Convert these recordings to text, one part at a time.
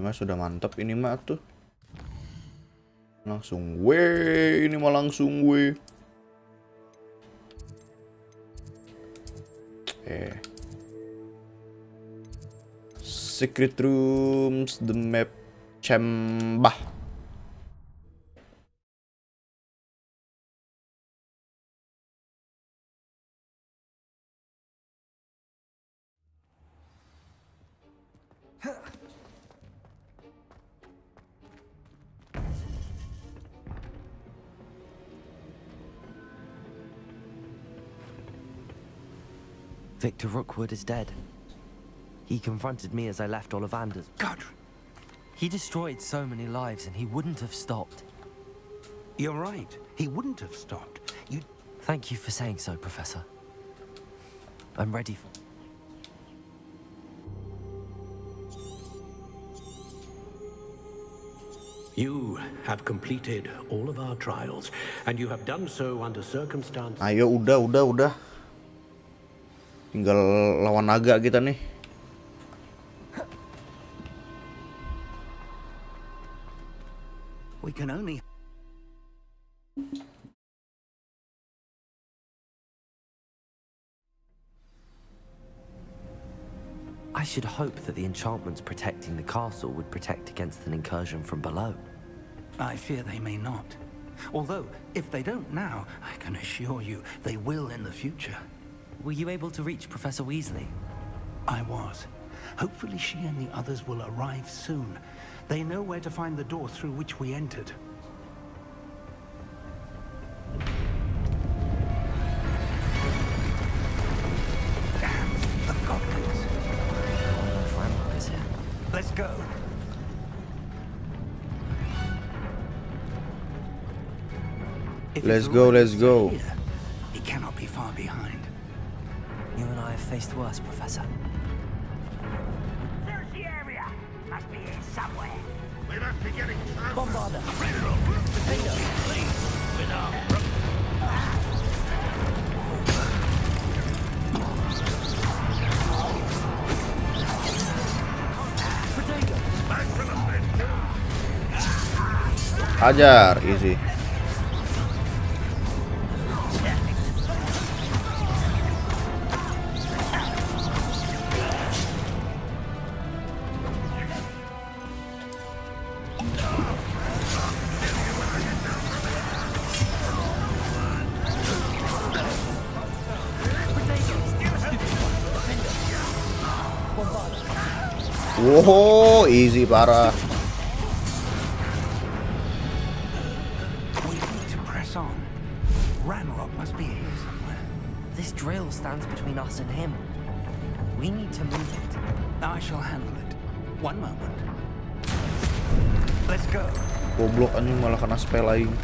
mah sudah mantap ini mah tuh. Langsung ini mah langsung Secret rooms, the map Cembah. Victor Rookwood is dead. He confronted me as I left Ollivander's. God! He destroyed so many lives and he wouldn't have stopped. You're right. He wouldn't have stopped. Thank you for saying so, Professor. I'm ready for... You have completed all of our trials, and you have done so under circumstances. Ayo, udah. Tinggal lawan naga kita nih. We can only... I should hope that the enchantments protecting the castle would protect against an incursion from below. I fear they may not. Although, if they don't now, I can assure you they will in the future. Were you able to reach Professor Weasley? I was. Hopefully she and the others will arrive soon. They know where to find the door through which we entered. Damn, the goblins. RANROK is here. Let's go. If Let's he's go, already let's go. here, he cannot be far behind. You and I have faced worse, Professor. Search the area. Must be here somewhere. We must be getting close. Bombarder. Ajar, easy. Wow, easy parah. We need to press on. RANROK must be here somewhere. This drill stands between us and him. We need to move it. I shall handle it. One moment. Let's go. Goblok anjing malah kena spell aing.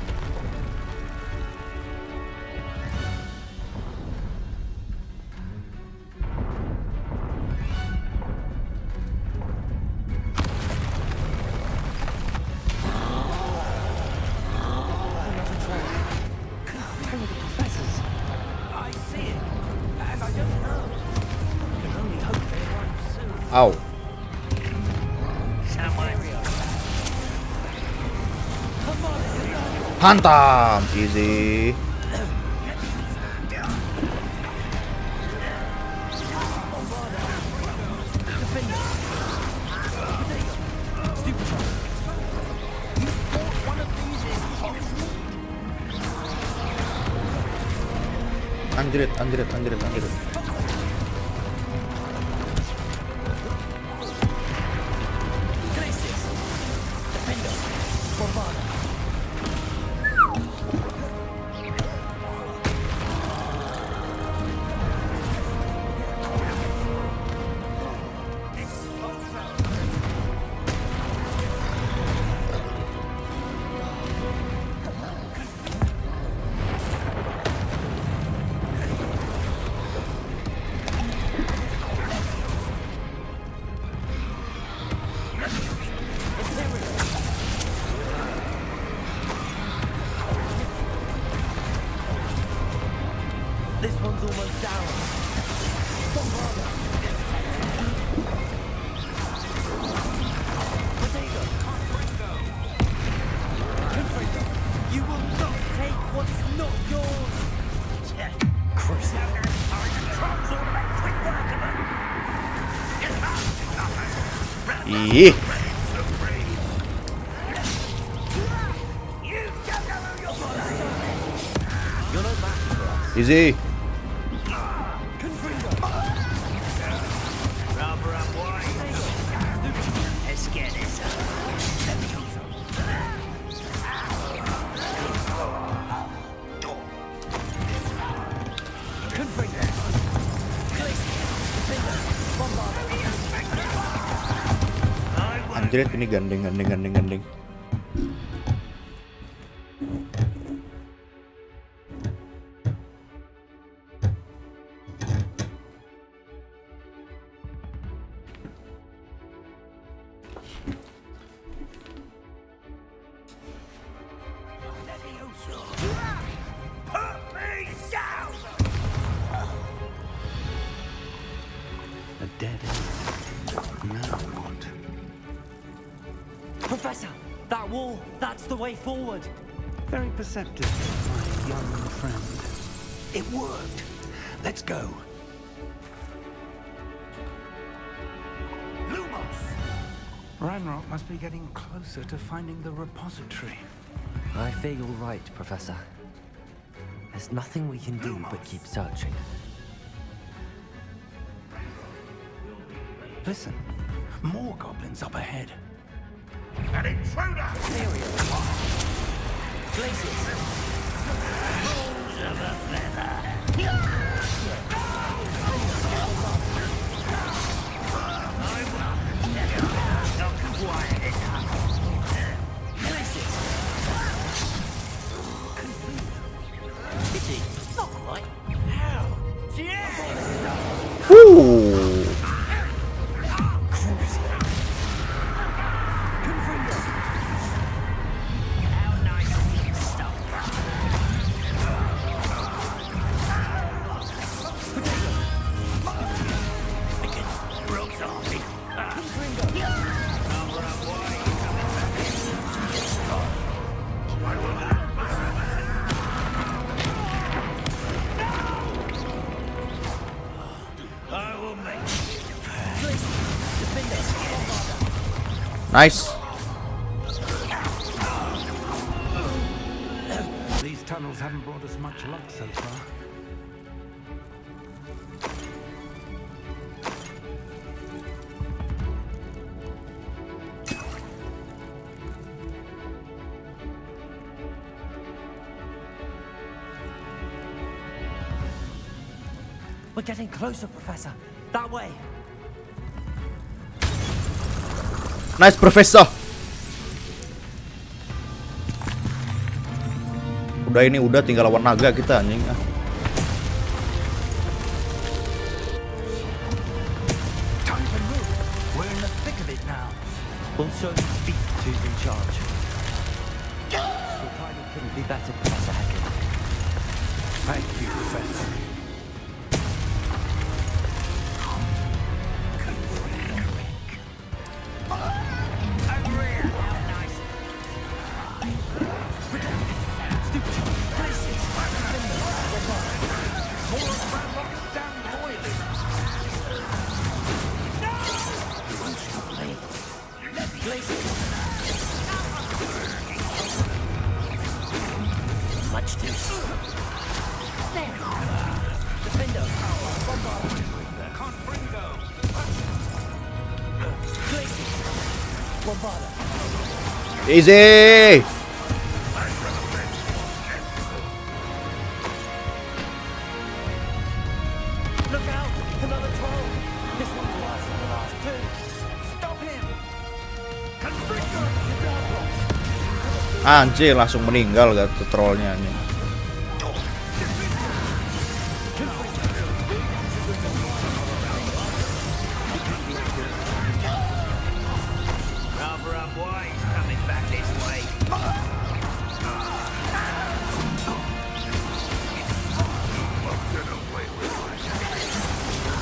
I see it, and I don't know. I can only hope they arrive soon. Au. Hantam, easy. Anjrit. This one's almost down. Ih, easy. Let's get this. Anjrit, ini gandeng. Put me down! A dead end. Now what? Professor, that wall, that's the way forward. Very perceptive, my young friend. It worked. Let's go. Lumos! RANROK must be getting closer to finding the repository. I fear you're right, Professor. There's nothing we can do but keep searching. Listen, more goblins up ahead. An intruder! Woo. Nice. These tunnels haven't brought us much luck so far. We're getting closer, Professor. That way. Nice, Professor. Udah tinggal lawan naga kita anjing. Time to move. We're in the thick of it now. We'll show the beast who's in charge. Your timing couldn't be better, Professor Hackett. Thank you, Professor. Much too soon. There. Defendo. Confringo. Places. Bombarda. Easy. Look out! Another troll! This one's worse than the last two. Stop him! Anjir, langsung meninggal gak tuh trollnya nih. Rather unwise coming back this way.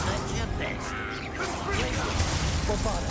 That's your best. Bombarda.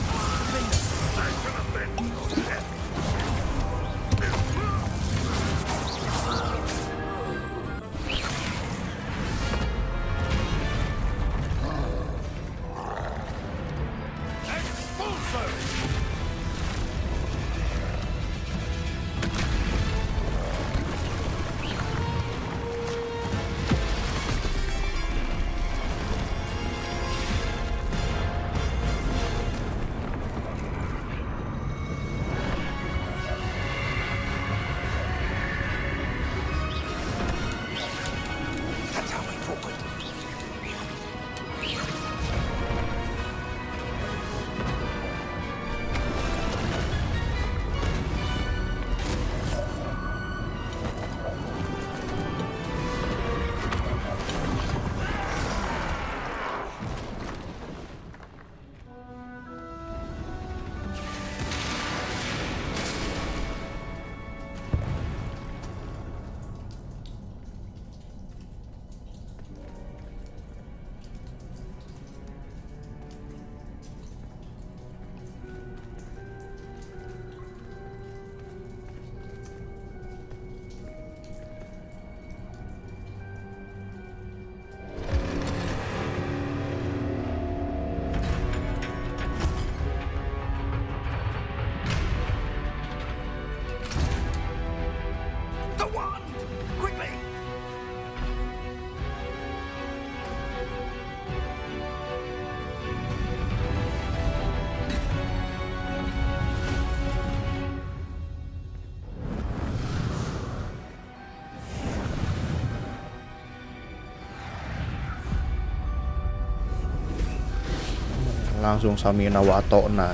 Langsung Samina Watona.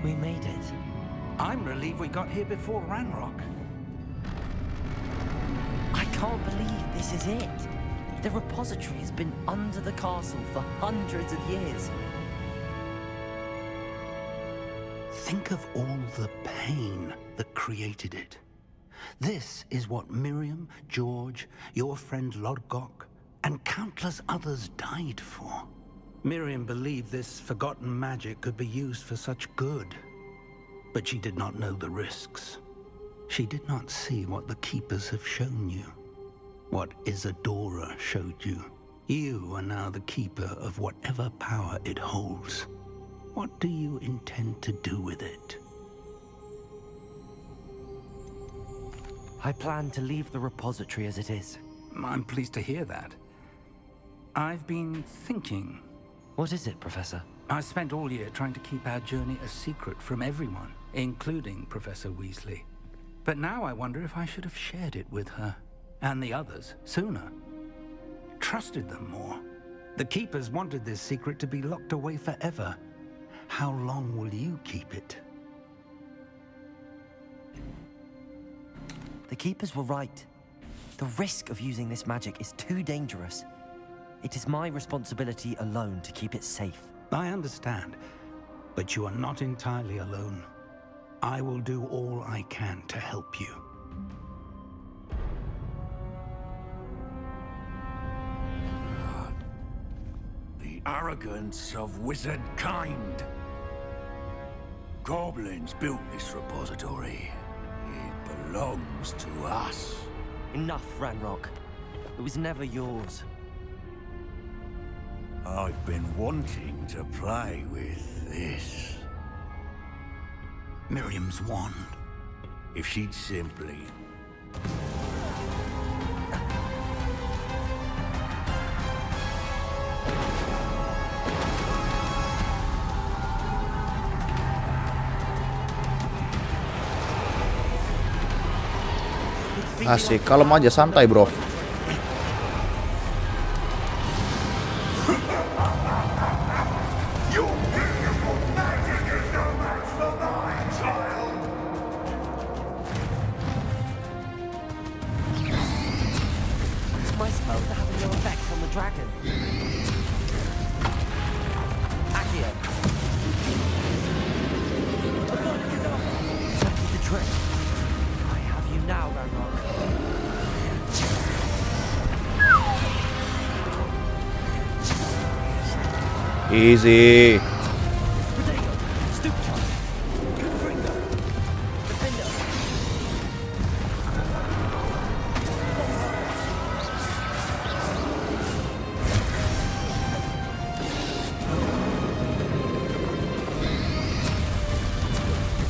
We made it. I'm relieved we got here before RANROK. I can't believe this is it. The repository has been under the castle for hundreds of years. Think of all the pain that created it. This is what Miriam, George, your friend Lodgok, and countless others died for. Miriam believed this forgotten magic could be used for such good, but she did not know the risks. She did not see what the Keepers have shown you, what Isadora showed you. You are now the Keeper of whatever power it holds. What do you intend to do with it? I plan to leave the repository as it is. I'm pleased to hear that. I've been thinking. What is it, Professor? I spent all year trying to keep our journey a secret from everyone, including Professor Weasley. But now I wonder if I should have shared it with her, and the others, sooner. Trusted them more. The Keepers wanted this secret to be locked away forever. How long will you keep it? The Keepers were right. The risk of using this magic is too dangerous. It is my responsibility alone to keep it safe. I understand, but you are not entirely alone. I will do all I can to help you. The arrogance of wizard kind. Goblins built this repository. It belongs to us. Enough, Ranrock. It was never yours. I've been wanting to play with this. Miriam's wand. If she'd simply... Asik, kalem aja, santai bro. My spells are having no effect on the dragon. AKHIR. That is the trick. I have you now, Ranrock. Easy. Protego. Stoop time. Confringo. Defender.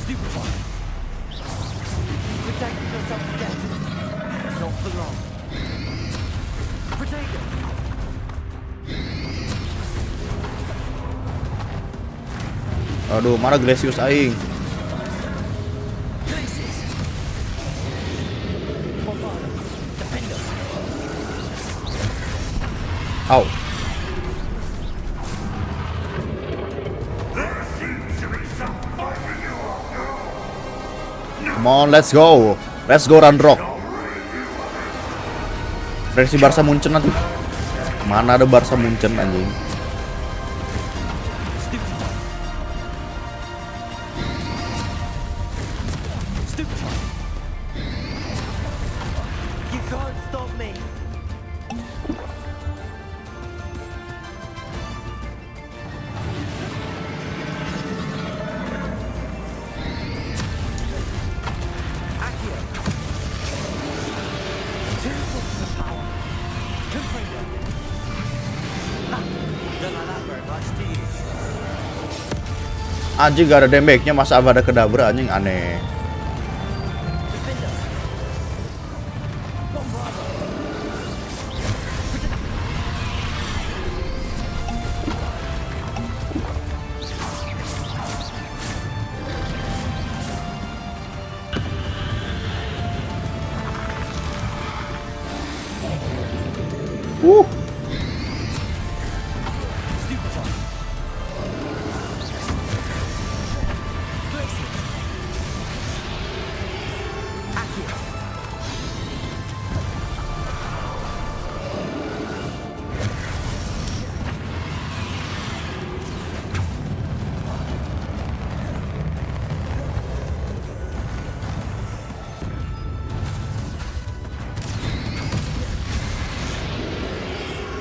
Stupefy. Protect yourself again. Not for long. Protego. Aduh, mana Glacius aing? Places. Bombard. Defender. Au. There seems to be some fight in you after all. Come on, let's go. Let's go RANROK. Versi Barca Munchen nanti. Mana ada Barca Munchen anjing? You can't stop me. AKHIR. Two sources of power. Confringo. Ha! Don't like that very much, do you? Anjing gak ada damage-nya, masa ada kedabra anjing, aneh.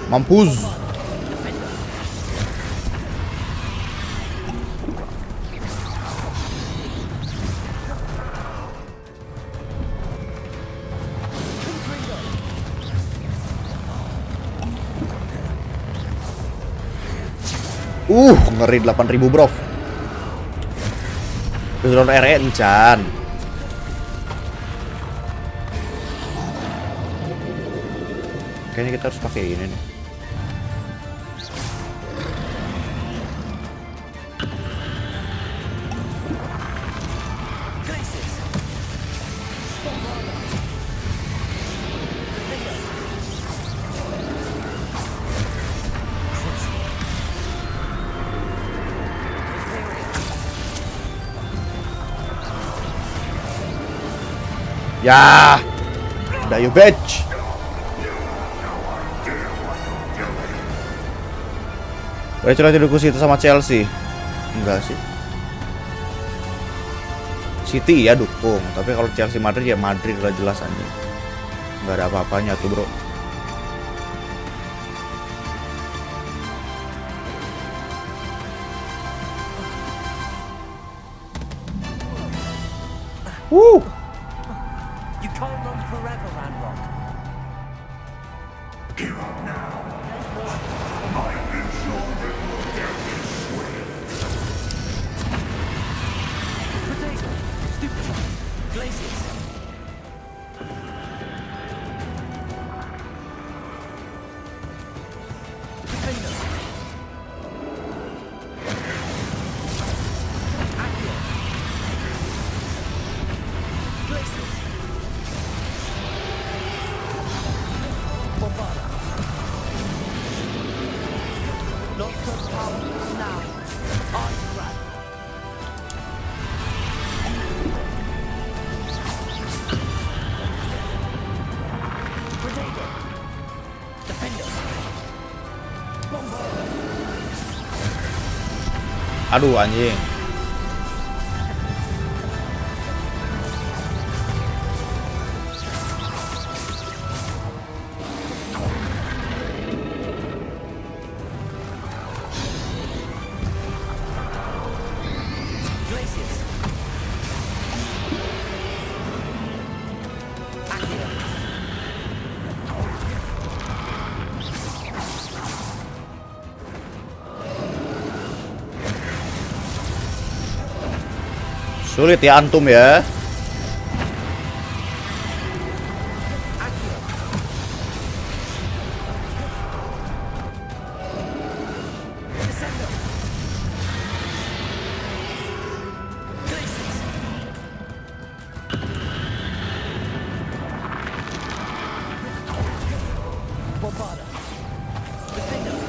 Mampus. Ngeri 8.000 bro. Drone RE encan. Kayaknya kita harus pakai ini nih. Ya, udah you bitch. Boleh coba didukung City sama Chelsea? Enggak sih. City ya dukung, tapi kalau Chelsea Madrid ya Madrid lah jelas anjing. Enggak ada apa-apanya tuh, bro. You can't run forever, RANROK. Give up now. My initial Potato, stupid, glaciers. Defender. AKHIR. Glaciers. Not so powerful now. Artrat. Potato. Defender. Bombarder. Aduh anjing. Glaciers. AKHIR. Sulit ya antum ya. AKHIR. Descender. Glaciers. Bombarder. Defender.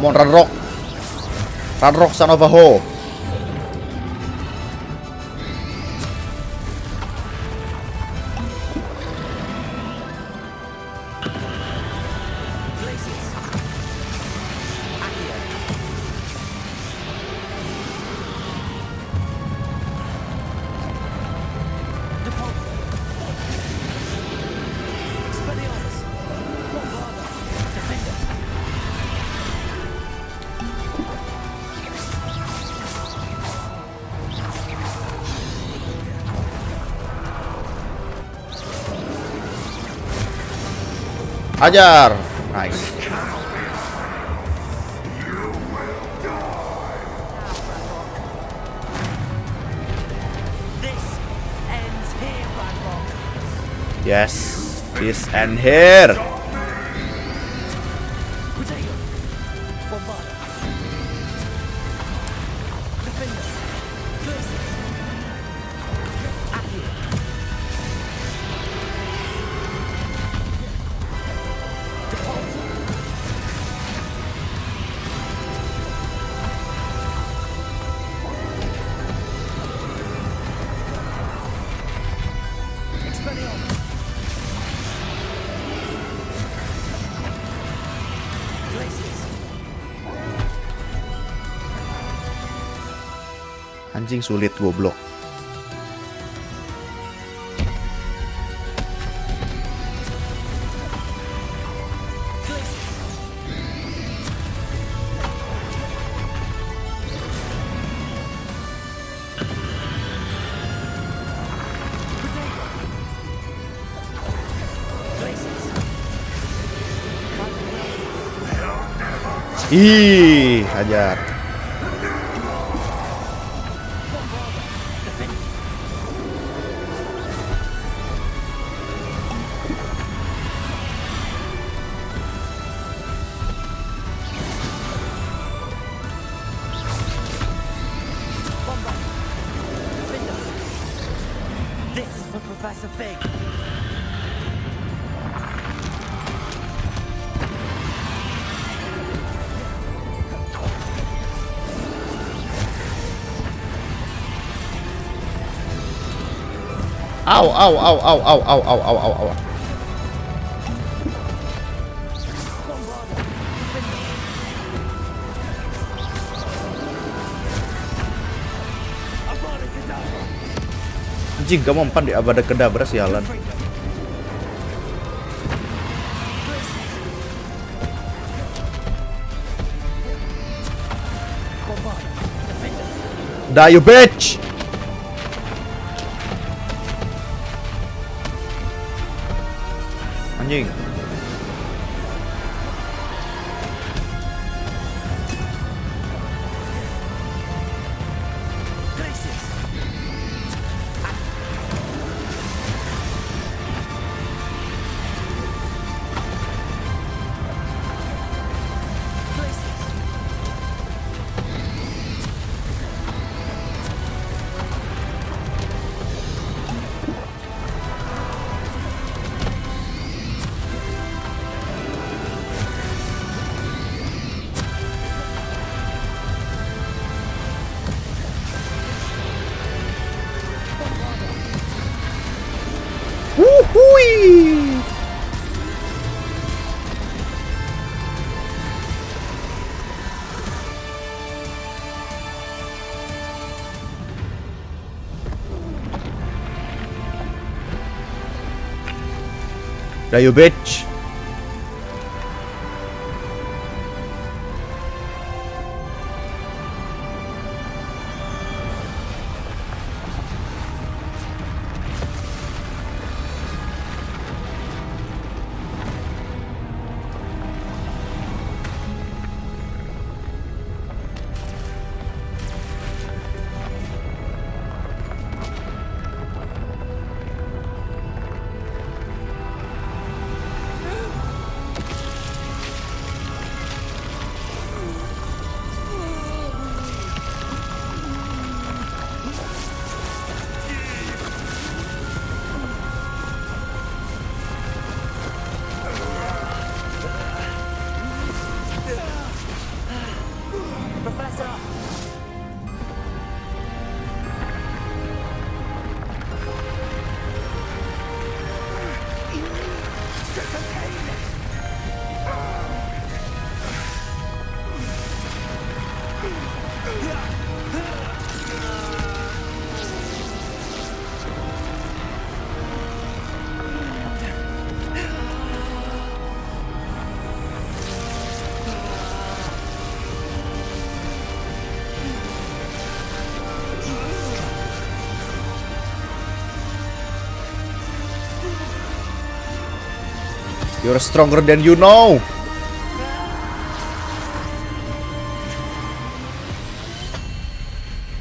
Come on, RANROK. RANROK son of a hoe. Glaciers. AKHIR. Depulsor. Expelliarmus. Bombarder. Defender. Ajar. Nice. This ends here, RANROK. Yes. This and here. Potato. Bombarda. Defender. Versus. AKHIR. Departure. Expelliarmus. Places. Anjing sulit goblok. Ih, hajar. This is for Professor Fig. Au, au, au, au, au, au, au, au, au, au. Anjing, kamu empan di abada kedabra sialan. Die, you bitch! Anjing. Wuhui. Die, you bitch! Professor! You're stronger than you know.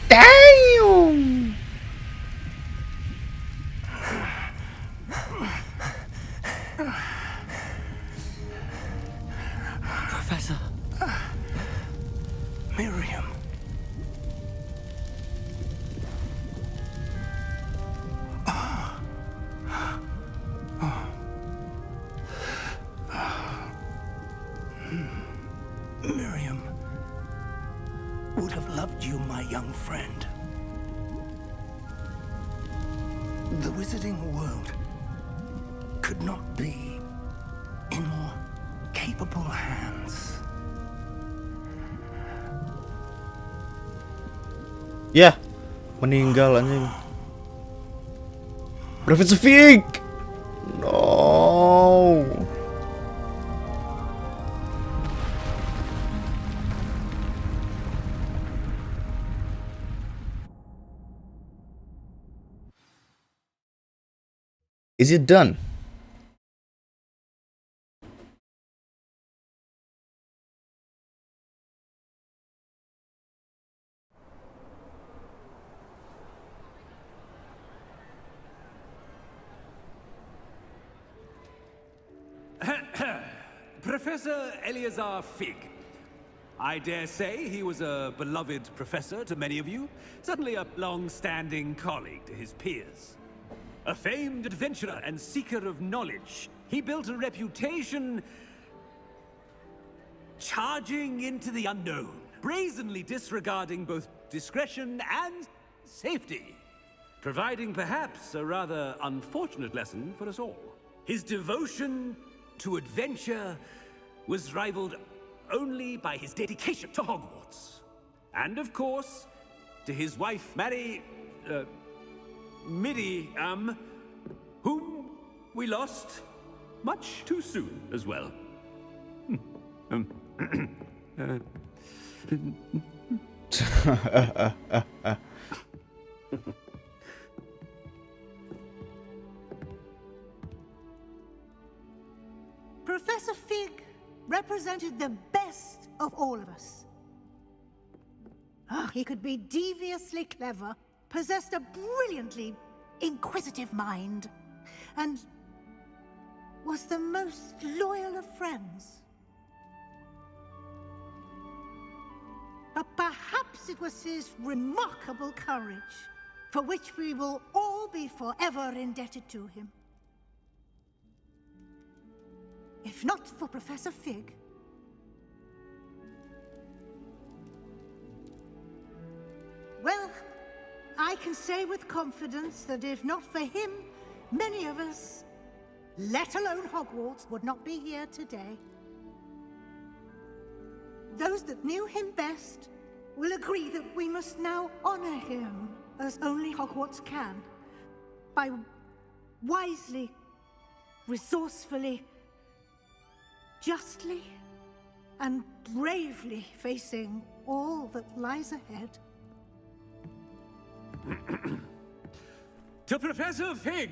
Damn. Professor. Miriam. Miriam would have loved you, my young friend. The wizarding world could not be in more capable hands. Ya, meninggal anjing. Professor Fig. No. Is it done? Professor Eleazar Fig. I dare say he was a beloved professor to many of you, certainly a long-standing colleague to his peers. A famed adventurer and seeker of knowledge, he built a reputation charging into the unknown, brazenly disregarding both discretion and safety, providing perhaps a rather unfortunate lesson for us all. His devotion to adventure was rivaled only by his dedication to Hogwarts. And of course, to his wife, Miriam, whom we lost much too soon as well. Professor Fig represented the best of all of us. He could be deviously clever, possessed a brilliantly inquisitive mind, and was the most loyal of friends. But perhaps it was his remarkable courage, for which we will all be forever indebted to him. If not for Professor Fig, well, I can say with confidence that if not for him, many of us, let alone Hogwarts, would not be here today. Those that knew him best will agree that we must now honor him as only Hogwarts can, by wisely, resourcefully, justly, and bravely facing all that lies ahead. To Professor Fig!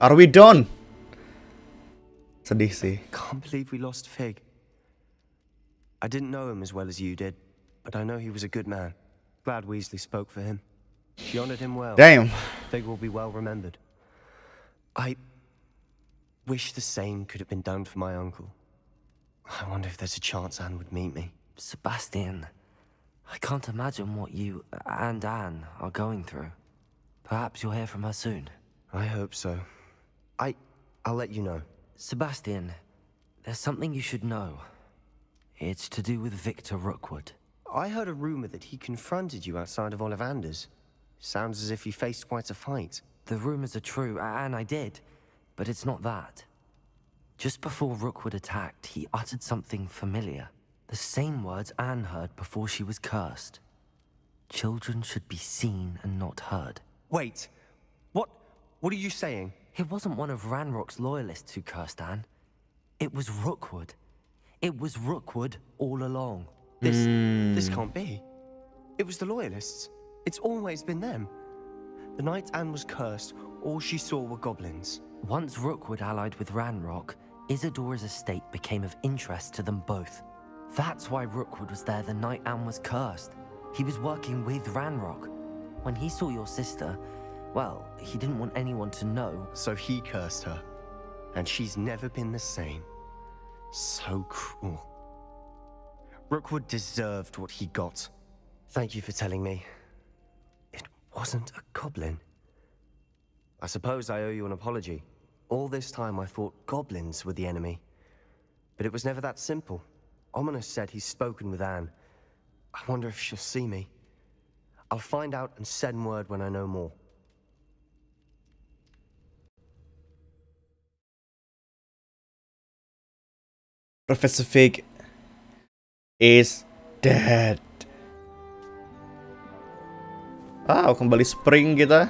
Are we done? Sedih sih. Can't believe we lost Fig. I didn't know him as well as you did, but I know he was a good man. Glad Weasley spoke for him. She honored him well. Damn. Fig will be well remembered. I wish the same could have been done for my uncle. I wonder if there's a chance Anne would meet me. Sebastian, I can't imagine what you and Anne are going through. Perhaps you'll hear from her soon. I hope so. I'll let you know. Sebastian, there's something you should know. It's to do with Victor Rookwood. I heard a rumor that he confronted you outside of Ollivander's. Sounds as if you faced quite a fight. The rumors are true, and I did, but it's not that. Just before Rookwood attacked, he uttered something familiar. The same words Anne heard before she was cursed. Children should be seen and not heard. Wait, what are you saying? It wasn't one of Ranrock's loyalists who cursed Anne. It was Rookwood. It was Rookwood all along. This can't be. It was the Loyalists. It's always been them. The night Anne was cursed, all she saw were goblins. Once Rookwood allied with Ranrock, Isadora's estate became of interest to them both. That's why Rookwood was there the night Anne was cursed. He was working with Ranrock. When he saw your sister, well, he didn't want anyone to know. So he cursed her. And she's never been the same. So cruel. Rookwood deserved what he got. Thank you for telling me. It wasn't a goblin. I suppose I owe you an apology. All this time I thought goblins were the enemy. But it was never that simple. Ominous said he's spoken with Anne. I wonder if she'll see me. I'll find out and send word when I know more. Professor Fig is dead. Kembali spring kita.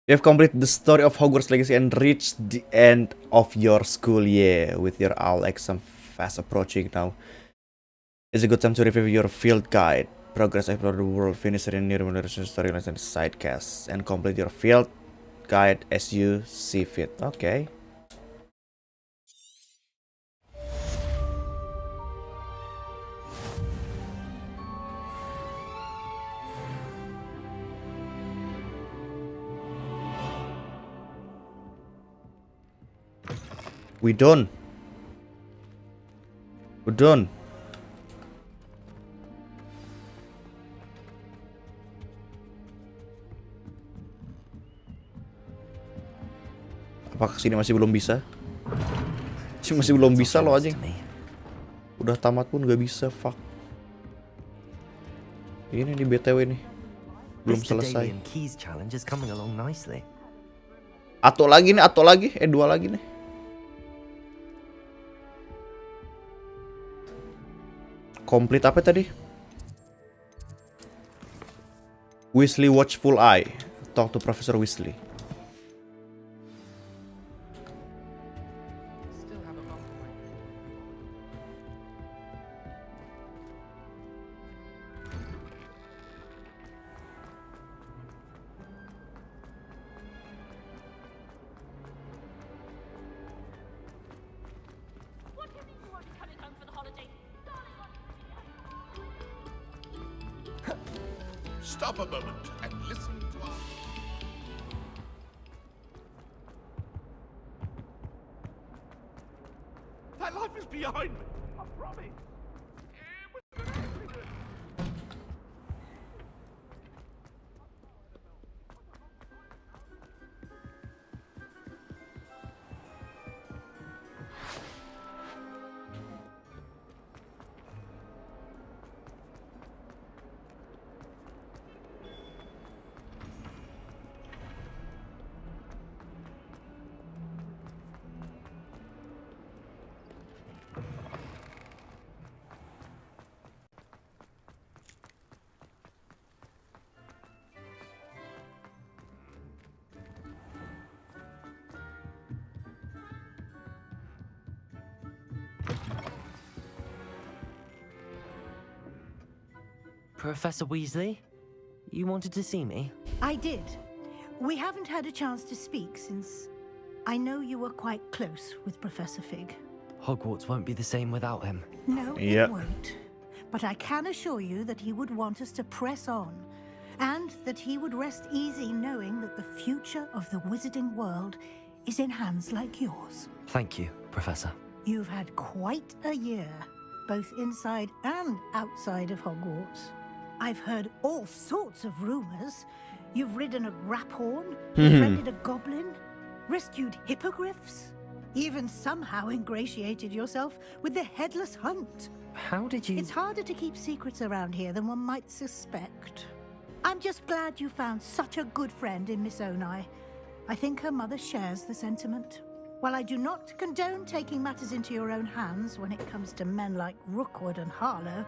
You have completed the story of Hogwarts Legacy and reached the end of your school year. With your owl exam fast approaching now, it's a good time to review your field guide. Progress, explore the world, finish reading new storylines and sidecasts, and complete your field guide as you see fit. Okay. We're done. Apakah sini masih belum bisa? Masih belum bisa loh anjing. Udah tamat pun gak bisa, fuck. Ini di BTW nih. Belum selesai. Atau lagi nih, dua lagi nih. Komplit apa tadi? Weasley Watchful Eye. Talk to Professor Weasley. Stop a moment and listen to us. That life is behind me. I promise. It was everything. Professor Weasley, you wanted to see me? I did. We haven't had a chance to speak since I know you were quite close with Professor Fig. Hogwarts won't be the same without him. No, Yep. it won't. But I can assure you that he would want us to press on, and that he would rest easy knowing that the future of the wizarding world is in hands like yours. Thank you, Professor. You've had quite a year, both inside and outside of Hogwarts. I've heard all sorts of rumors. You've ridden a graphorn, befriended a goblin, rescued hippogriffs. Even somehow ingratiated yourself with the headless hunt. How did you... It's harder to keep secrets around here than one might suspect. I'm just glad you found such a good friend in Miss Onai. I think her mother shares the sentiment. While I do not condone taking matters into your own hands when it comes to men like Rookwood and Harlow,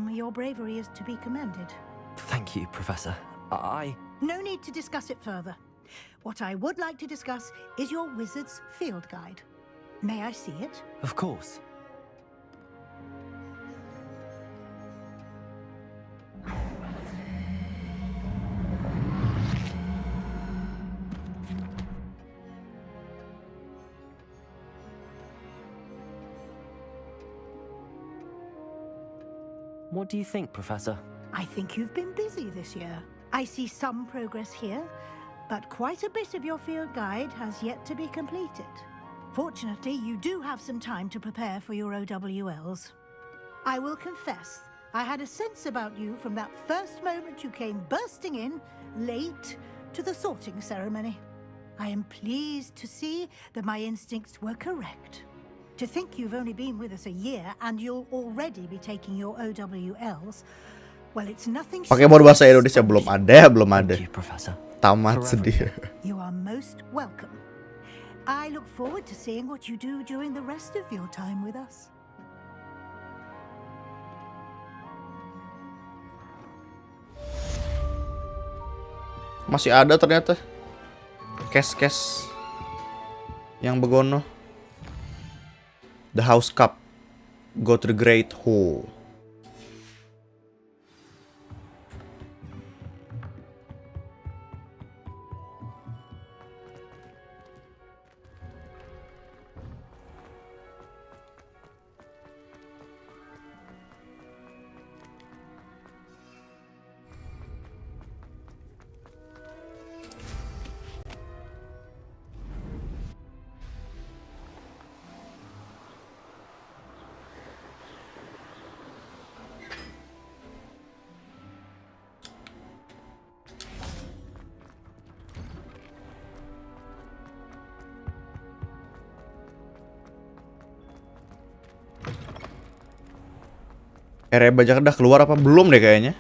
your bravery is to be commended. Thank you, Professor. No need to discuss it further. What I would like to discuss is your wizard's field guide. May I see it? Of course. What do you think, Professor? I think you've been busy this year. I see some progress here, but quite a bit of your field guide has yet to be completed. Fortunately, you do have some time to prepare for your OWLs. I will confess, I had a sense about you from that first moment you came bursting in, late, to the sorting ceremony. I am pleased to see that my instincts were correct. To think you've only been with us a year and you'll already be taking your OWLs, well, it's nothing. Pakai mode bahasa Indonesia belum ada. Thank you, Professor. Tamat sedih. You are most welcome. I look forward to seeing what you do during the rest of your time with us. Masih ada ternyata. Cash yang begono. The House Cup. Go to the Great Hall. Area bajak udah keluar apa belum deh kayaknya?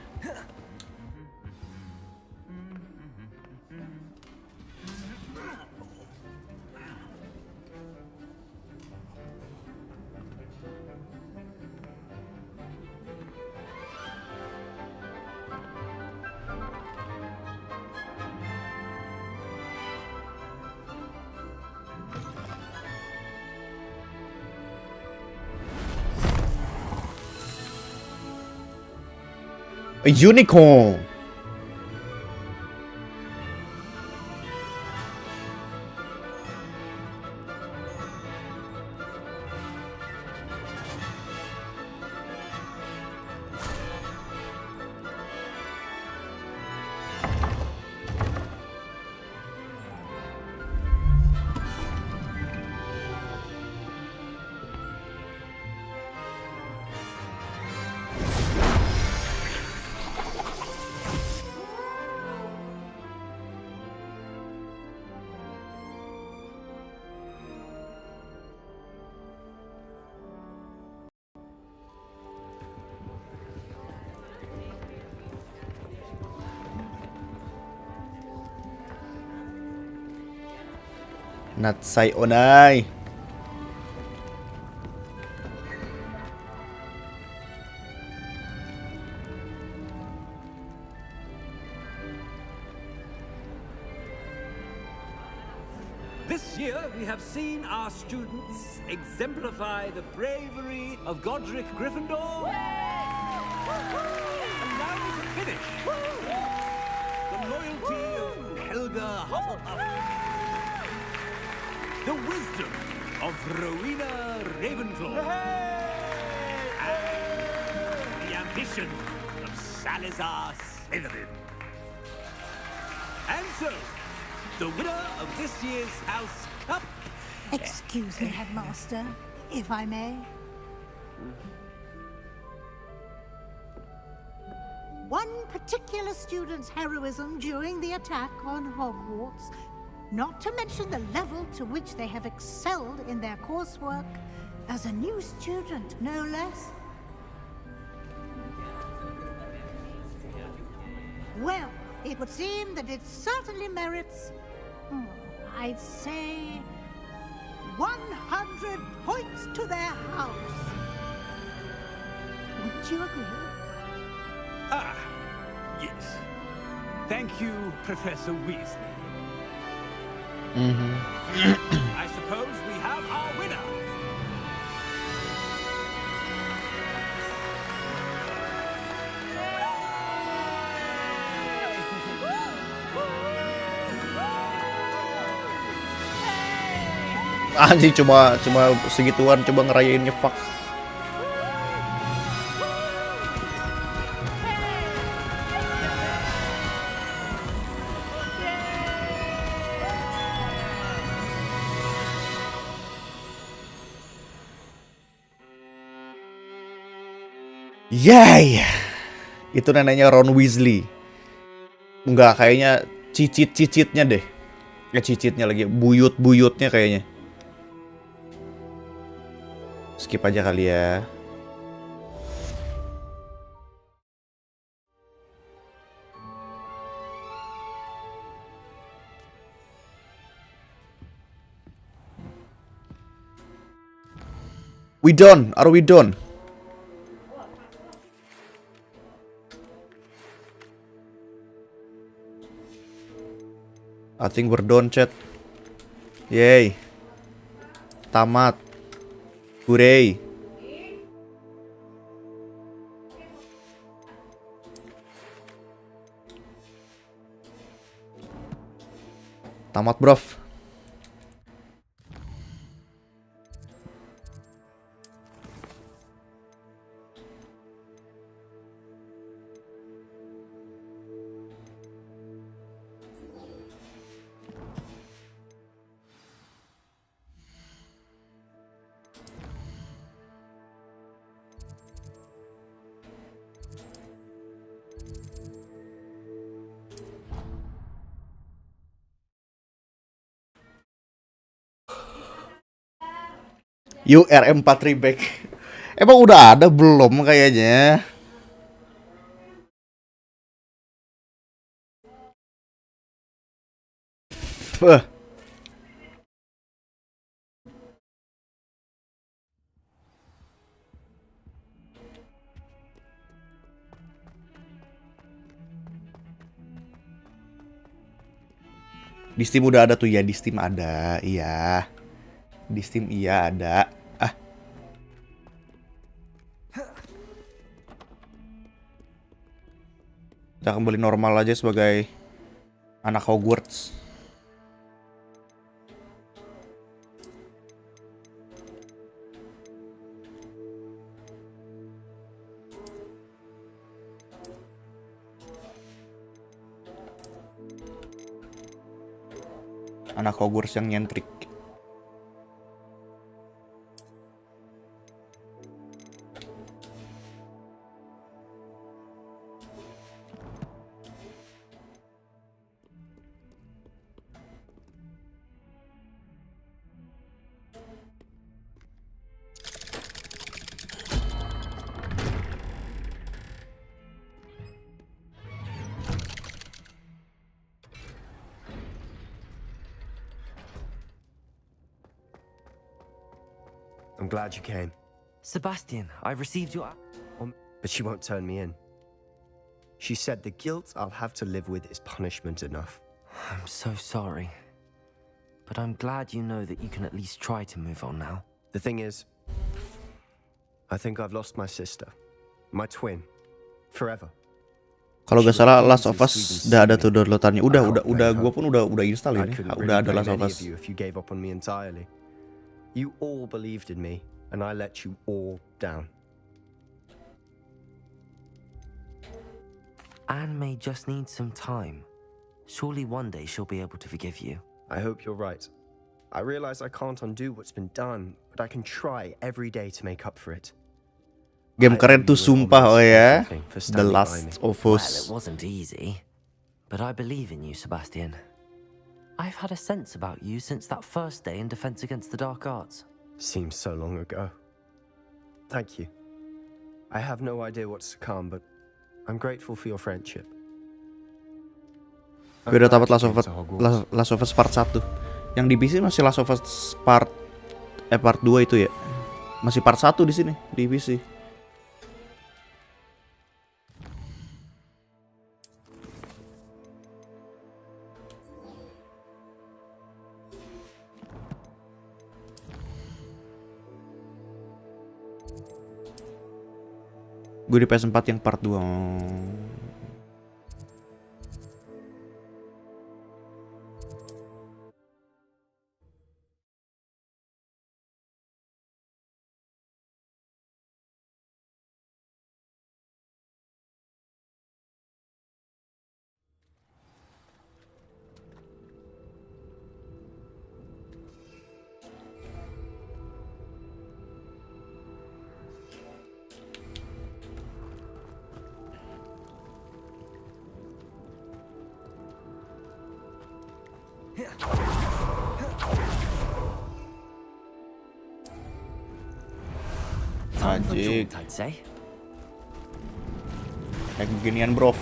A unicorn. Natsai Onai. This year, we have seen our students exemplify the bravery of Godric Gryffindor. And now to finish, the loyalty of Helga Hufflepuff. The wisdom of Rowena Ravenclaw. And the ambition of Salazar Slytherin. And so, the winner of this year's House Cup. Excuse me, Headmaster, if I may. One particular student's heroism during the attack on Hogwarts not to mention the level to which they have excelled in their coursework as a new student, no less. Well, it would seem that it certainly merits, I'd say, 100 points to their house. Would you agree? Ah, yes. Thank you, Professor Weasley. I suppose we have our winner. Anjing cuma segituan coba ngerayainnya fuck. Yay! Itu neneknya Ron Weasley. Enggak, kayaknya cicit-cicitnya deh. Ya cicitnya lagi, buyut-buyutnya kayaknya. Skip aja kali ya. We done? Are we done? I think we're done, chat. Yay. Tamat. Hooray. Tamat, bro. RM4 Reback. Emang udah ada belum kayaknya? Di Steam udah ada tuh ya, di Steam ada, iya. Di Steam iya ada. Kita kembali normal aja sebagai anak Hogwarts. Anak Hogwarts yang nyentrik. I'm glad you came. Sebastian, I received your... But she won't turn me in. She said the guilt I'll have to live with is punishment enough. I'm so sorry. But I'm glad you know that you can at least try to move on now. The thing is, I think I've lost my sister. My twin. Forever. Kalau gak salah Last of Us udah ada tuh downloadannya. Udah gua pun udah install ini. Udah ada Last of Us. If you gave up on me entirely. You all believed in me, and I let you all down. Anne may just need some time. Surely one day she'll be able to forgive you. I hope you're right. I realize I can't undo what's been done, but I can try every day to make up for it. Game keren tuh sumpah, oh ya. The Last of Well, it Us. wasn't easy. But I believe in you, Sebastian. I've had a sense about you since that first day in Defense Against the Dark Arts. Seems so long ago. Thank you. I have no idea what's to come, but I'm grateful for your friendship. Gue udah tamat Last of Us part 1. Yang di PC masih Last of Us part 2 itu ya. Masih part 1 di sini di PC. Gue di PS4 yang part 2. Anjing. Kayak beginian bro.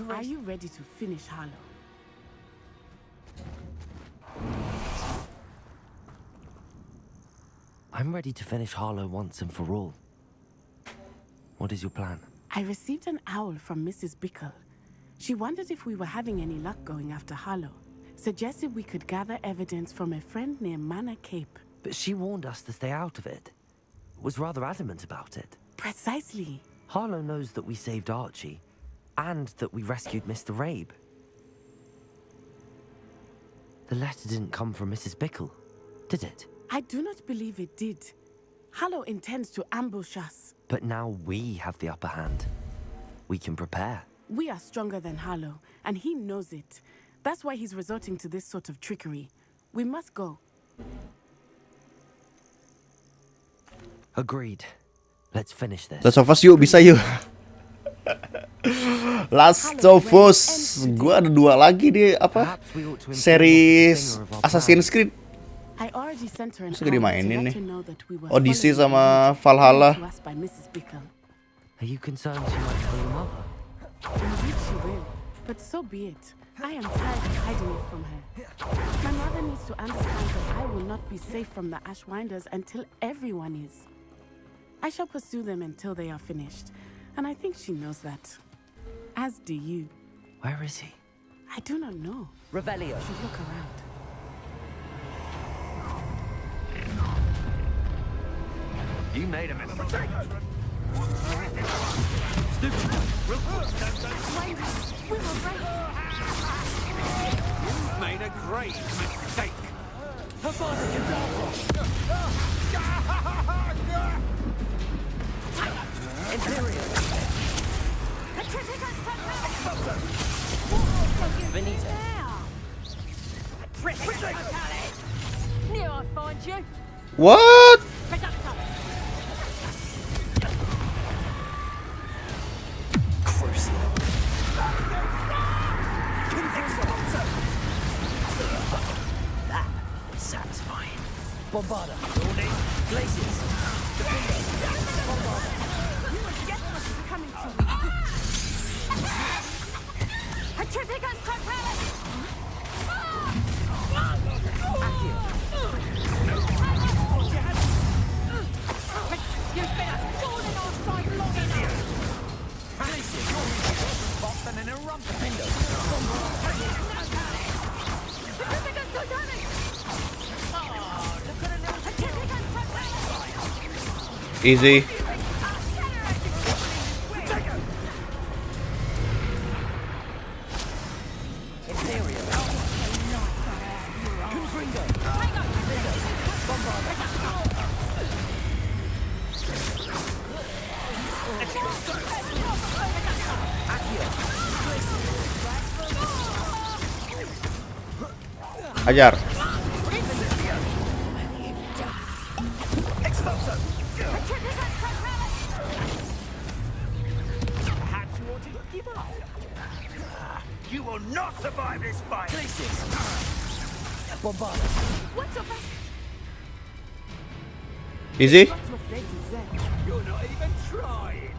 Are you ready to finish Harlow? I'm ready to finish Harlow once and for all. What is your plan? I received an owl from Mrs. Bickle. She wondered if we were having any luck going after Harlow. Suggested we could gather evidence from a friend near Manor Cape. But she warned us to stay out of it. Was rather adamant about it. Precisely. Harlow knows that we saved Archie, and that we rescued Mr. Rabe. The letter didn't come from Mrs. Bickle, did it? I do not believe it did. Harlow intends to ambush us. But now we have the upper hand. We can prepare. We are stronger than Harlow, and he knows it. That's why he's resorting to this sort of trickery. We must go. Agreed. Let's finish this. Last of Us yuk, bisa yuk. Last of Us. Gua ada 2 lagi di apa? Series Assassin's Creed. Masa gak dimainin nih? Odyssey sama Valhalla. Are you concerned she might tell your mother? Indeed she will, but so be it. I am tired of hiding it from her. My mother needs to understand that I will not be safe from the Ashwinders until everyone is. I shall pursue them until they are finished, and I think she knows that. As do you. Where is he? I do not know. Revelio. I should look around. You made a mistake. Stupid. We were right. You made a great mistake. Imperial. Benito. Knew I'd find you. What? That is satisfying. Bombarda. Glaciers. Bombarda. You would guess what is coming to me. A Trificus Totalis! You've been a thorn in our side long enough! Boston in a rump of windows. Trificus Totalis! Easy. Ajar. You will not survive this fight. Glaciers. Bombarda. What's up? Easy. That's what they deserve. You're not even trying.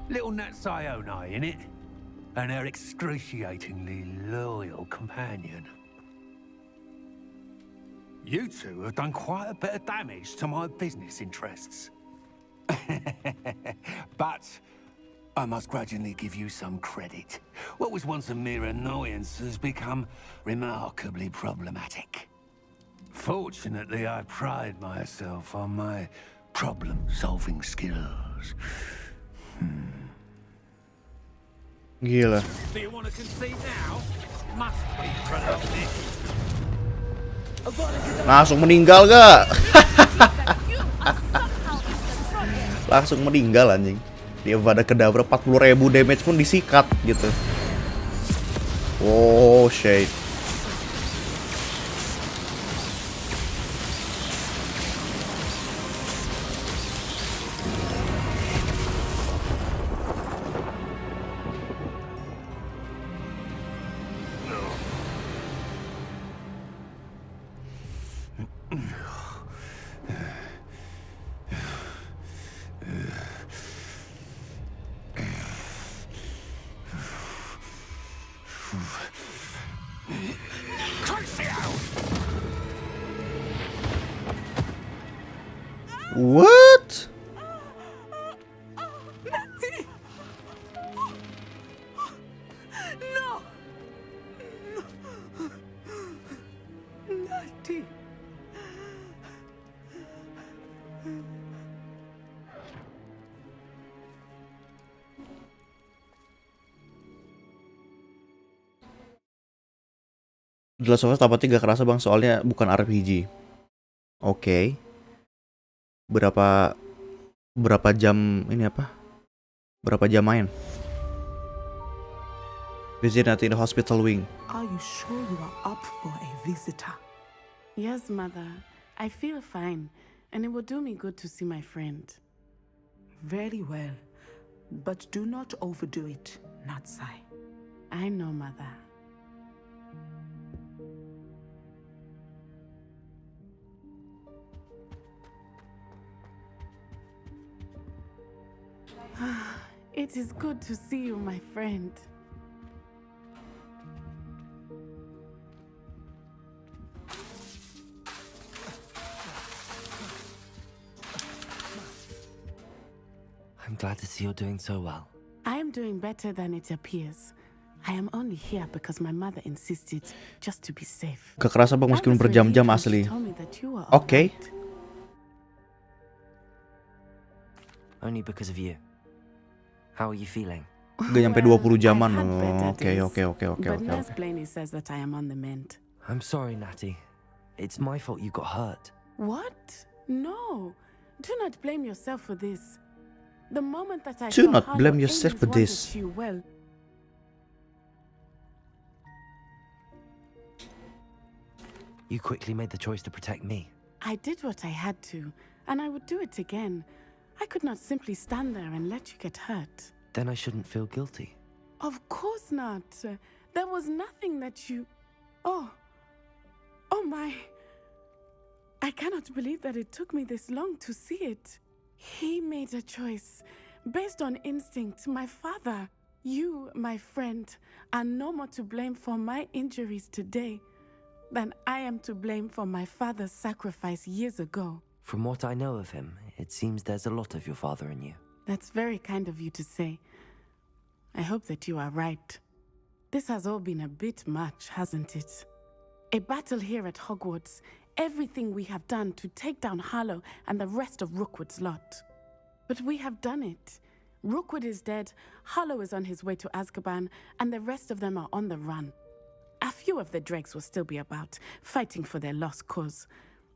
Little Nat Sione, innit? And her excruciatingly loyal companion. You two have done quite a bit of damage to my business interests. But I must grudgingly give you some credit. What was once a mere annoyance has become remarkably problematic. Fortunately, I pride myself on my problem-solving skills. Gila. Do you want to concede now? Must be prolific. Langsung meninggal gak? Langsung meninggal anjing. Dia pada kedabra 40.000 damage pun disikat gitu. Oh shit. What? No! Natty! The Last of Us tampaknya gak kerasa bang, soalnya bukan RPG. Oke. Berapa jam ini apa? Berapa jam main? Visit at the hospital wing. Are you sure you are up for a visitor? Yes, Mother. I feel fine, and it will do me good to see my friend. Very well. But do not overdo it, Natsai. I know, Mother. It is good to see you, my friend. I'm glad to see you're doing so well. I am doing better than it appears. I am only here because my mother insisted, just to be safe. Gak kerasa bang meskipun berjam-jam asli. Oke. Only because of you. How are you feeling? Gak nyampe 20 jaman. Oke. But Nurse Blaney says that I am on the mend. I'm sorry, Natty. It's my fault you got hurt. What? No. Do not blame yourself for this. The moment that I Do saw not Harlow, blame yourself Amy's for wanted this. you well. You quickly made the choice to protect me. I did what I had to, and I would do it again. I could not simply stand there and let you get hurt. Then I shouldn't feel guilty. Of course not. There was nothing that you... Oh my... I cannot believe that it took me this long to see it. He made a choice based on instinct. My father, you, my friend, are no more to blame for my injuries today than I am to blame for my father's sacrifice years ago. From what I know of him, it seems there's a lot of your father in you. That's very kind of you to say. I hope that you are right. This has all been a bit much, hasn't it? A battle here at Hogwarts, everything we have done to take down Harlow and the rest of Rookwood's lot. But we have done it. Rookwood is dead, Harlow is on his way to Azkaban, and the rest of them are on the run. A few of the dregs will still be about, fighting for their lost cause.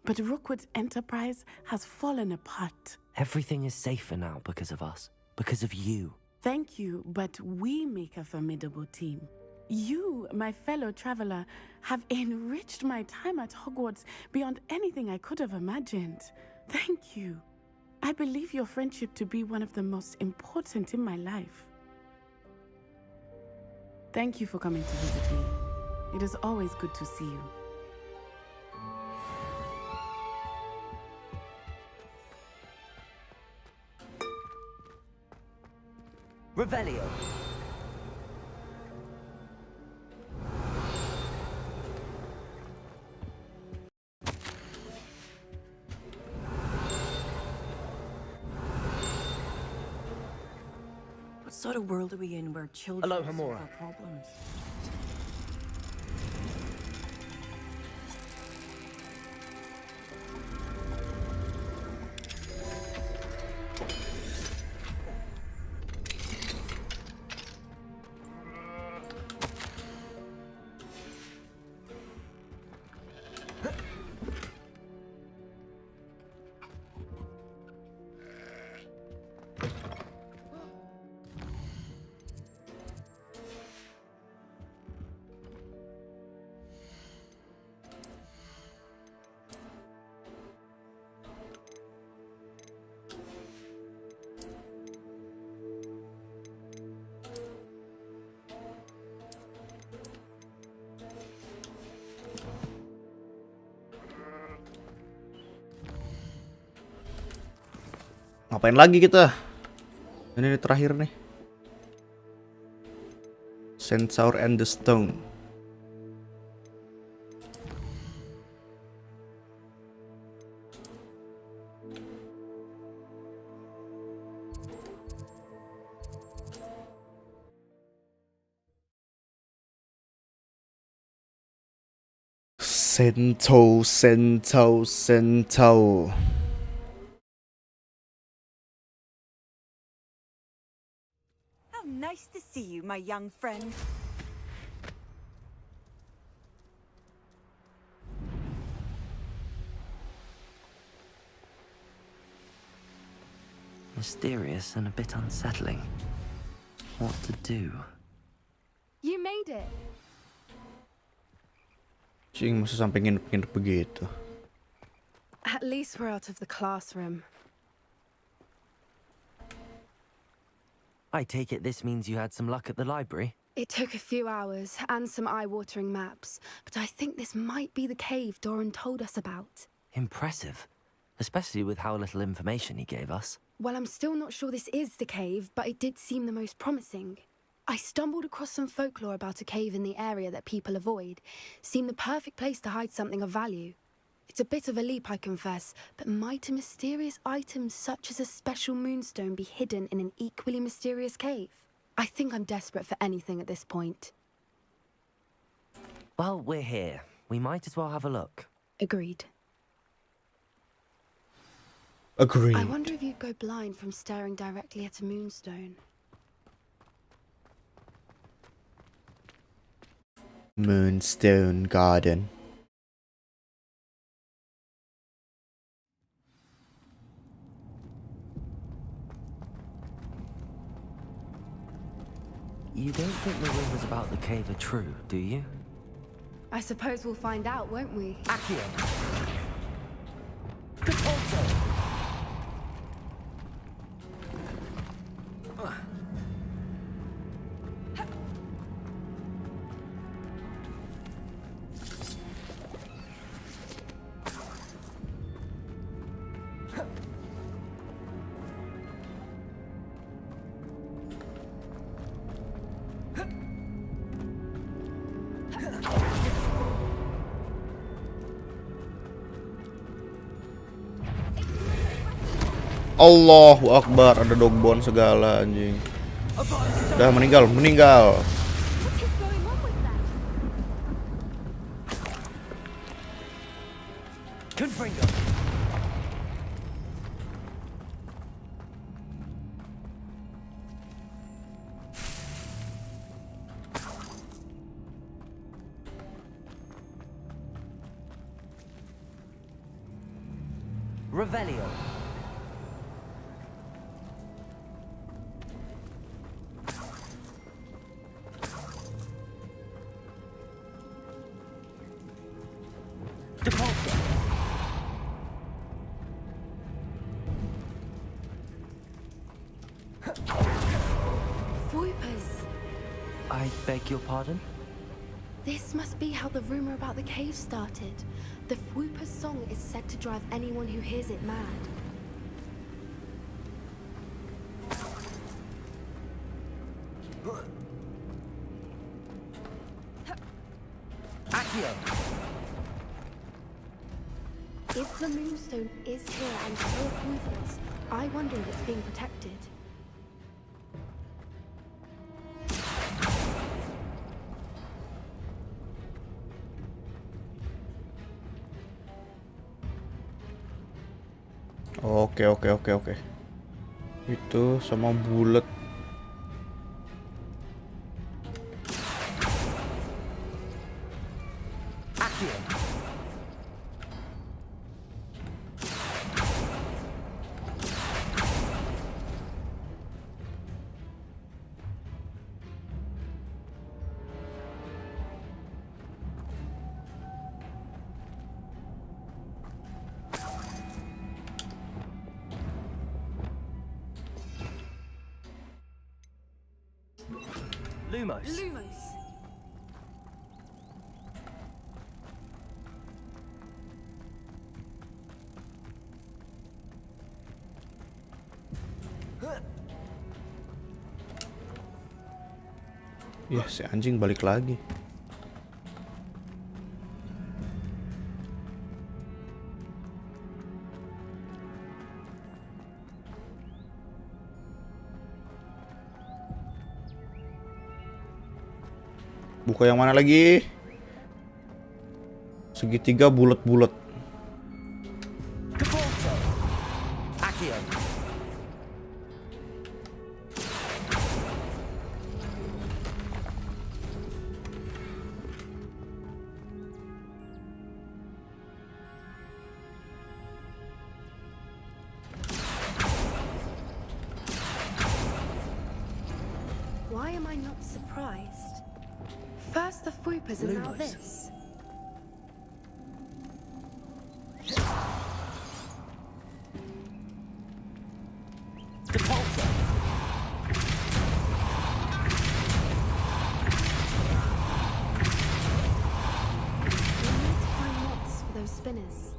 But Rookwood's enterprise has fallen apart. Everything is safer now because of us. Because of you. Thank you, but we make a formidable team. You, my fellow traveler, have enriched my time at Hogwarts beyond anything I could have imagined. Thank you. I believe your friendship to be one of the most important in my life. Thank you for coming to visit me. It is always good to see you. Revelio. What sort of world are we in where children Aloha, solve Mora. our problems? Ngapain lagi kita? Ini terakhir nih. Centaur and the Stone. Sento. How nice to see you, my young friend. Mysterious and a bit unsettling. What to do? You made it. Cing, masa sampai nginep-nginep begitu. At least we're out of the classroom. I take it this means you had some luck at the library? It took a few hours and some eye-watering maps, but I think this might be the cave Doran told us about. Impressive. Especially with how little information he gave us. Well, I'm still not sure this is the cave, but it did seem the most promising. I stumbled across some folklore about a cave in the area that people avoid. Seemed the perfect place to hide something of value. It's a bit of a leap, I confess, but might a mysterious item such as a special moonstone be hidden in an equally mysterious cave? I think I'm desperate for anything at this point. Well, we're here. We might as well have a look. Agreed. Agreed. I wonder if you'd go blind from staring directly at a moonstone. Moonstone Garden. You don't think the rumors about the cave are true, do you? I suppose we'll find out, won't we? AKHIR. Katolso. Allahu Akbar, ada dogbon segala anjing. Udah meninggal. Confringo. Revelio. I beg your pardon? This must be how the rumor about the cave started. The Fwooper's song is said to drive anyone who hears it mad. AKHIR! If the Moonstone is here and so are Fwoopers, I wonder if it's being protected. Oke. Itu sama bulat. AKHIR! Lumos. Lumos. Ya, si anjing balik lagi. Buka yang mana lagi? Segitiga bulat-bulat. AKHIR! Why am I not surprised? First the Fwoopers and now Lumos. this. We need to find moths for those spinners.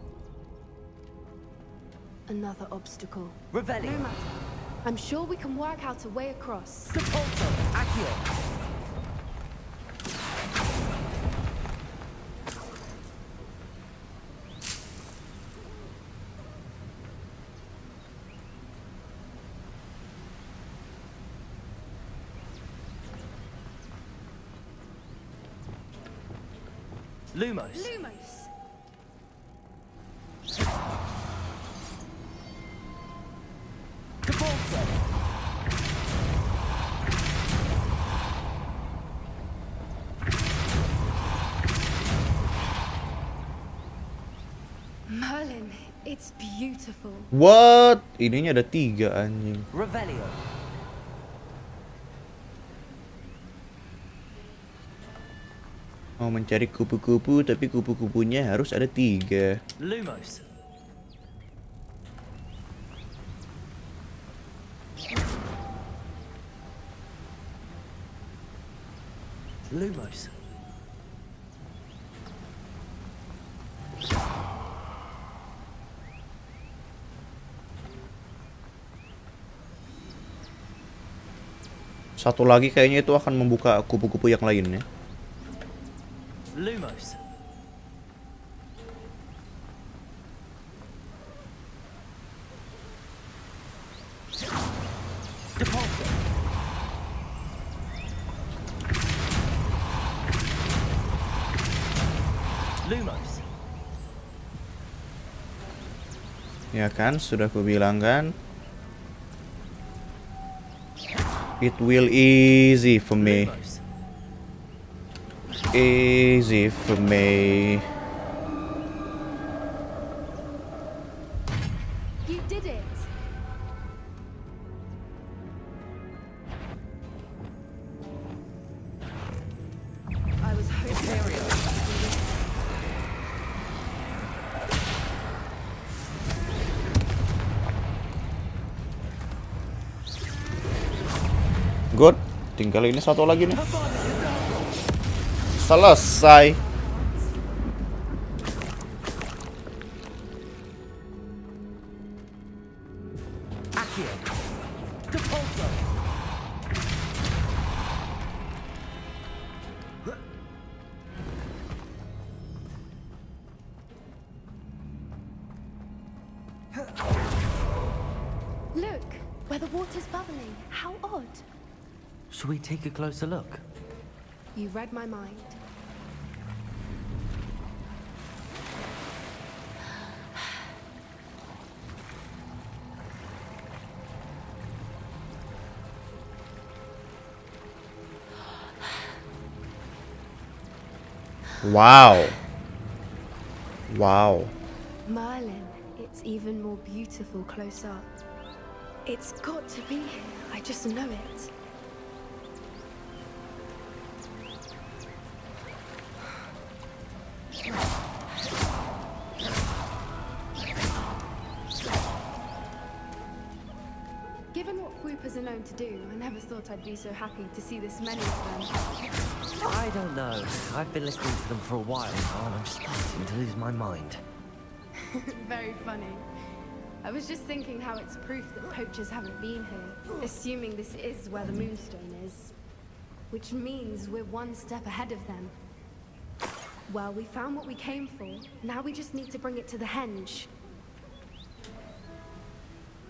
Another obstacle. Revelio. No matter. I'm sure we can work out a way across. AKHIR! Lumos. Lumos. Merlin, it's beautiful. What? Ininya ada 3 anjing. Revelio. Mau mencari kupu-kupu tapi kupu-kupunya harus ada 3. Lumos. Lumos. Satu lagi kayaknya itu akan membuka kupu-kupu yang lainnya. Lumos. Lumos. Ya kan, sudah ku bilang kan. It will easy for me. Lumos. Easy for me. You did it! I was hoping. Good. Tinggal ini satu lagi nih. Selesai. AKHIR. Depulso. Look, where the water's bubbling. How odd. Should we take a closer look? You read my mind. Wow. Wow. Merlin, it's even more beautiful close up. It's got to be here. I just know it. Given what Whoopers are known to do, I never thought I'd be so happy to see this many of them. I don't know. I've been listening to them for a while now, and I'm starting to lose my mind. Very funny. I was just thinking how it's proof that poachers haven't been here, assuming this is where the Moonstone is. Which means we're one step ahead of them. Well, we found what we came for. Now we just need to bring it to the henge.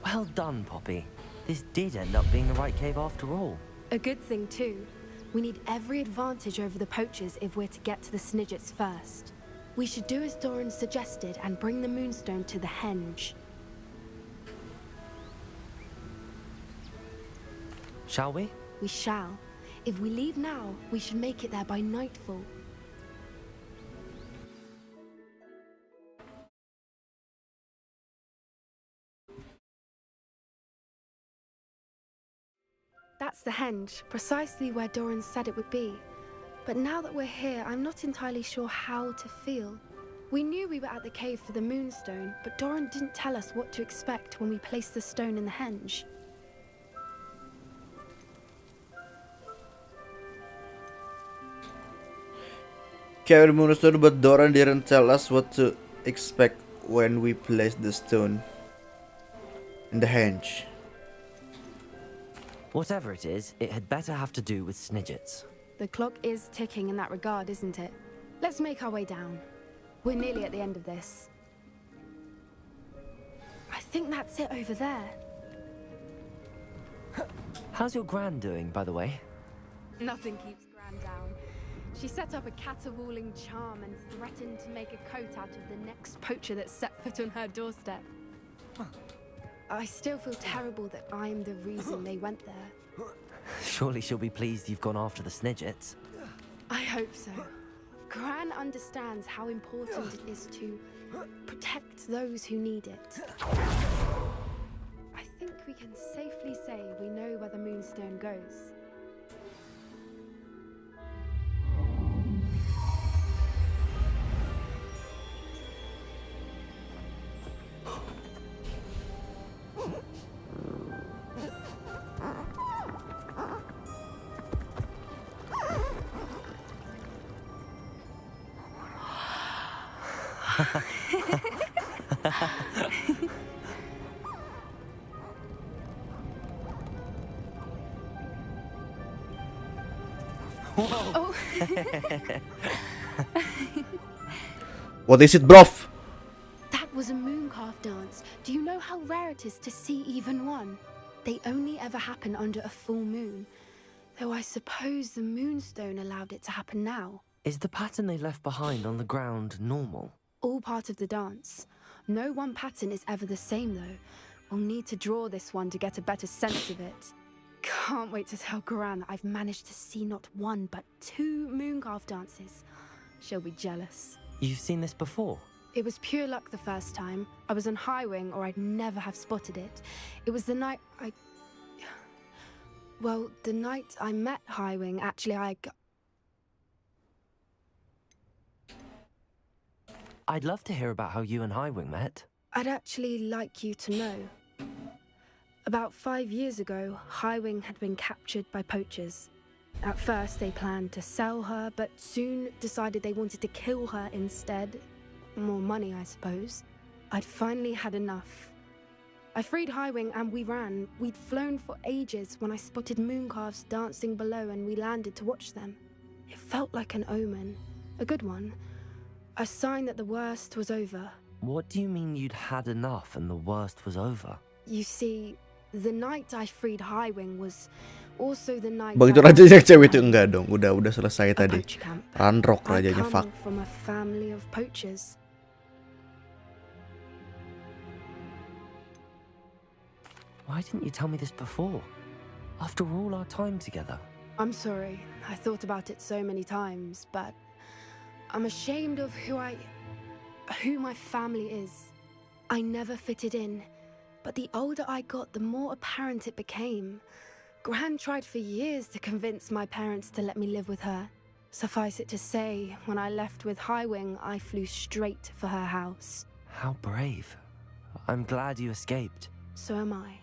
Well done, Poppy. This did end up being the right cave after all. A good thing, too. We need every advantage over the poachers if we're to get to the Snidgets first. We should do as Doran suggested and bring the Moonstone to the henge. Shall we? We shall. If we leave now, we should make it there by nightfall. That's the henge, precisely where Doran said it would be. But now that we're here, I'm not entirely sure how to feel. We knew we were at the cave for the Moonstone, but Doran didn't tell us what to expect when we placed the stone in the henge. Carry the Moonstone, but Doran didn't tell us what to expect when we placed the stone in the henge. Whatever it is, it had better have to do with Snidgets. The clock is ticking in that regard, isn't it? Let's make our way down. We're nearly at the end of this. I think that's it over there. How's your Gran doing, by the way? Nothing keeps Gran down. She set up a caterwauling charm and threatened to make a coat out of the next poacher that set foot on her doorstep. I still feel terrible that I'm the reason they went there. Surely she'll be pleased you've gone after the Snidgets. I hope so. Gran understands how important it is to protect those who need it. I think we can safely say we know where the Moonstone goes. Oh. What is it, bruv? That was a mooncalf dance. Do you know how rare it is to see even one? They only ever happen under a full moon. Though I suppose the Moonstone allowed it to happen now. Is the pattern they left behind on the ground normal? All part of the dance. No one pattern is ever the same, though. We'll need to draw this one to get a better sense of it. Can't wait to tell Gran that I've managed to see not one, but 2 mooncalf dances. She'll be jealous. You've seen this before? It was pure luck the first time. I was on High Wing, or I'd never have spotted it. It was the night Well, the night I met High Wing, actually, I'd love to hear about how you and Highwing met. I'd actually like you to know. About 5 years ago, High Wing had been captured by poachers. At first, they planned to sell her, but soon decided they wanted to kill her instead. More money, I suppose. I'd finally had enough. I freed Highwing and we ran. We'd flown for ages when I spotted mooncalves dancing below and we landed to watch them. It felt like an omen. A good one. A sign that the worst was over. What do you mean you'd had enough and the worst was over? You see, the night I freed Highwing was also the night Begitu I rajanya cewek itu enggak dong, udah selesai tadi. poacher camp. Ranrok I rajanya, come fuck. from a family of poachers. Why didn't you tell me this before? After all our time together. I'm sorry. I thought about it so many times, but I'm ashamed of who my family is. I never fitted in, but the older I got, the more apparent it became. Gran tried for years to convince my parents to let me live with her. Suffice it to say, when I left with Highwing, I flew straight for her house. How brave. I'm glad you escaped. So am I.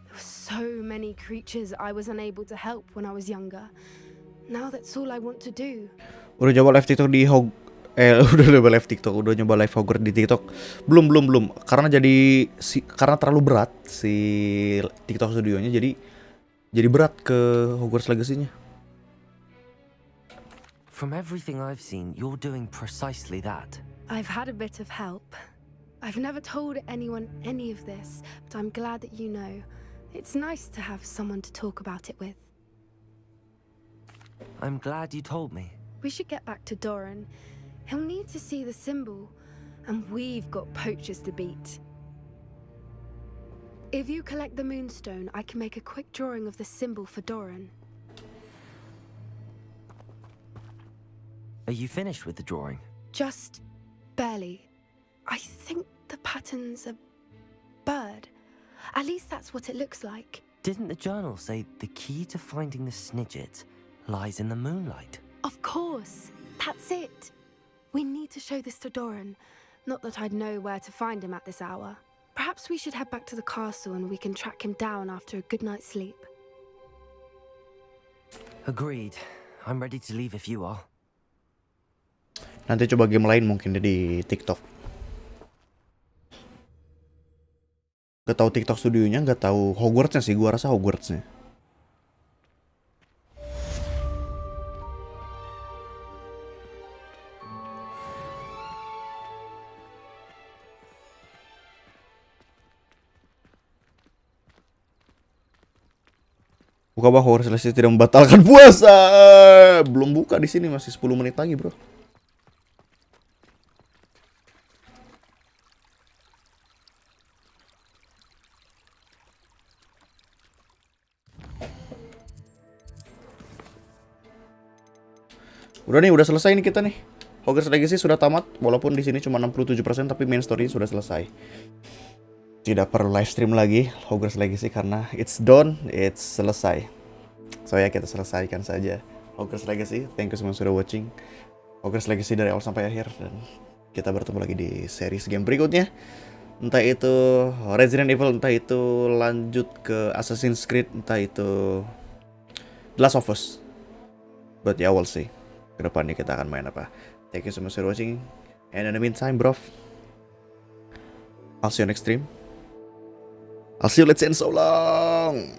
There were so many creatures I was unable to help when I was younger. Now that's all I want to do. Udah coba live TikTok di udah coba live TikTok, udah nyoba live Hogwarts di TikTok. Belum. Karena karena terlalu berat si TikTok studionya, jadi berat ke Hogwarts Legacy-nya. From everything I've seen, you're doing precisely that. I've had a bit of help. I've never told anyone any of this, but I'm glad that you know. It's nice to have someone to talk about it with. I'm glad you told me. We should get back to Doran. He'll need to see the symbol, and we've got poachers to beat. If you collect the moonstone, I can make a quick drawing of the symbol for Doran. Are you finished with the drawing? Just barely. I think the pattern's a bird. At least that's what it looks like. Didn't the journal say the key to finding the Snidget lies in the moonlight? Of course. That's it. We need to show this to Doran. Not that I'd know where to find him at this hour. Perhaps we should head back to the castle and we can track him down after a good night's sleep. Agreed. I'm ready to leave if you are. Nanti coba game lain mungkin di TikTok. Gak tahu TikTok studionya, gak tahu Hogwartsnya sih. Gua rasa Hogwartsnya. Buka bah, Hogwarts Legacy tidak membatalkan puasa. Belum buka di sini, masih 10 menit lagi, bro. Udah nih, udah selesai nih kita nih. Hogwarts Legacy sudah tamat, walaupun di sini cuma 67%, tapi main story sudah selesai. Tidak perlu live stream lagi Hogwarts Legacy karena it's done, it's selesai. So ya, kita selesaikan saja Hogwarts Legacy. Thank you semua sudah watching Hogwarts Legacy dari awal sampai akhir, dan kita bertemu lagi di series game berikutnya. Entah itu Resident Evil, entah itu lanjut ke Assassin's Creed, entah itu The Last of Us. But ya, we'll see kedepannya kita akan main apa. Thank you so much for watching, and in the meantime, bro, I'll see you next stream. I'll see you, let's end so long.